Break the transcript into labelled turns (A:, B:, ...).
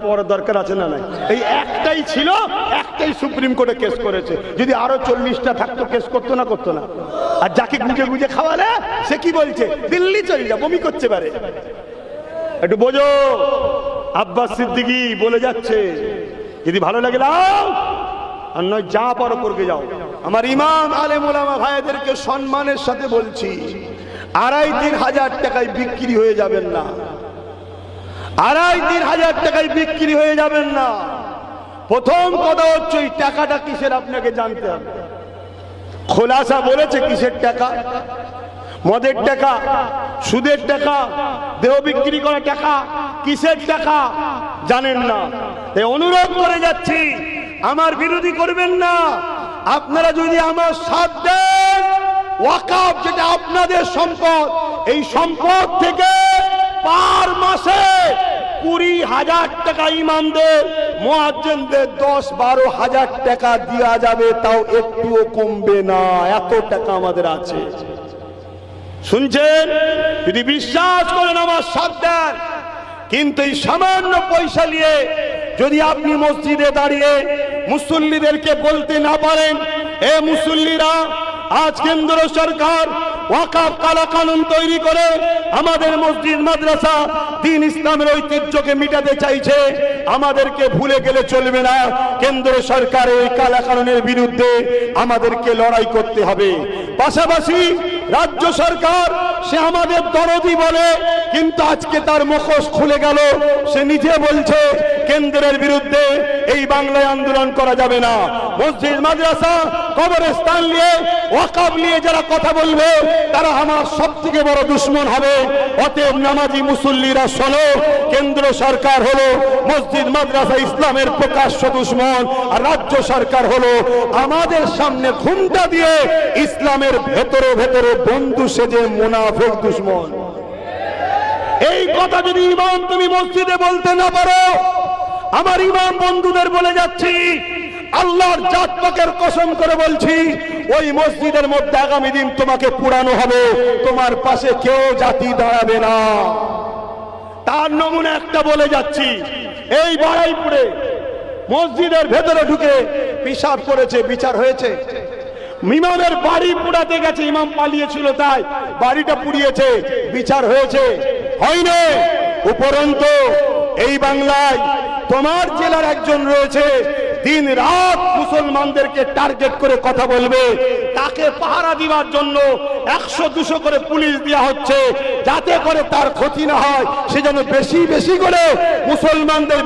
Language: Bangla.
A: পড়ার দরকার আছে না নাই? এই একটাই ছিল, একটাই সুপ্রিম কোর্টে কেস করেছে। যদি আরো 40টা থাকতো কেস করতো না? করতো না। আর যাকে গুজে গুজে খাওয়ালে সে কি বলছে? দিল্লি চলে যা, বমি করতে পারে। একটু বোঝো, আব্বাস সিদ্দিকী বলে যাচ্ছে, যদি ভালো লাগে লাও, আর নয় যা পারো করকে যাও। আমার ইমাম আলেম ওলামা ভাইদেরকে সম্মানের সাথে বলছি, 2,500-3,000 টাকায় বিক্রি হয়ে যাবেন না। 2,500-3,000 টাকায় বিক্রি হয়ে যাবেন না। প্রথম কথা হচ্ছে এই টাকাটা কিসের আপনাকে জানতে হবে। খোলাসা বলেছে কিসের টাকা? মদের টাকা, সুদের টাকা, দেহ বিক্রি করা টাকা, কিসের টাকা জানেন না। তাই অনুরোধ করে যাচ্ছি, আমার বিরোধী করবেন না। আপনারা যদি আমার সাথ দেন, ওয়াকাফ যেটা আপনাদের সম্পদ, এই সম্পদ থেকে পার মাসে 20,000 টাকা ইমামদের, মুয়াজ্জিনদের 10-12 হাজার টাকা দেওয়া যাবে, তাও একটুও কমবে না। এত টাকা আমাদের আছে। শুনছেন? যদি বিশ্বাস করেন আমার সাথ দেন। কিন্তু এই সামান্য পয়সা নিয়ে যদি আপনি মসজিদে দাঁড়িয়ে মুসল্লিদেরকে বলতে না পারেন, এ মুসল্লিরা, আজ কেন্দ্র সরকার ওয়াকাফ কালা কানুন তৈরি করে আমাদের মসজিদ মাদ্রাসা দ্বীন ইসলামের ঐতিহ্যকে মিটাতে চাইছে, আমাদেরকে ভুলে গেলে চলবে না। কেন্দ্র সরকার এই কালা কানুনের বিরুদ্ধে আমাদেরকে লড়াই করতে হবে। পাশাপাশি রাজ্য সরকার, সে আমাদের দরদি বলে, কিন্তু আজকে তার মুখোশ খুলে গেল। সে নিজে বলছে কেন্দ্রের বিরুদ্ধে এই বাংলায় আন্দোলন করা যাবে না। মসজিদ মাদ্রাসা কবরস্থান নিয়ে, ওয়াকাফ নিয়ে যারা কথা বলবে, তারা আমার সবথেকে বড় দুশমন হবে। অতএব নামাজি মুসল্লিরা শোনো, কেন্দ্র সরকার হলো মসজিদ মাদ্রাসা ইসলামের প্রকাশ্য দুশমন, আর রাজ্য সরকার হলো আমাদের সামনে ঘুমটা দিয়ে ইসলামের ভেতরে ভেতরে বন্ধু সেজে মুনাফিক দুশমন। এই কথা যদি ইমাম তুমি মসজিদে বলতে না পারো, আমার ইমাম বন্ধুদের বলে যাচ্ছি, আল্লাহর জাত পাকের কসম করে বলছি, ওই মসজিদের মধ্যে আগামী দিন তোমাকে পুরানো হবে, তোমার পাশে কেউ জাতি দাঁড়াবে না। তার নমুনা একটা বলে যাচ্ছি, এই বাড়াইপুরে মসজিদের ভেতরে ঢুকে পেশাব করেছে, বিচার হয়েছে। ইমামের বাড়ি পুড়াতে গেছে, ইমাম পালিয়েছিল তাই বাড়িটা পুড়িয়েছে, বিচার হয়েছে? হয়নি। উপরন্তু এই বাংলায় তোমার জেলার একজন রয়েছে, দিন রাত মুসলমানদেরকে টার্গেট করে কথা বলবে, তাকে পাহারা দিবার জন্য 100-200 করে পুলিশ দেওয়া হচ্ছে, যাতে করে তার ক্ষতি না হয়, সে যেন বেশি বেশি করে মুসলমানদের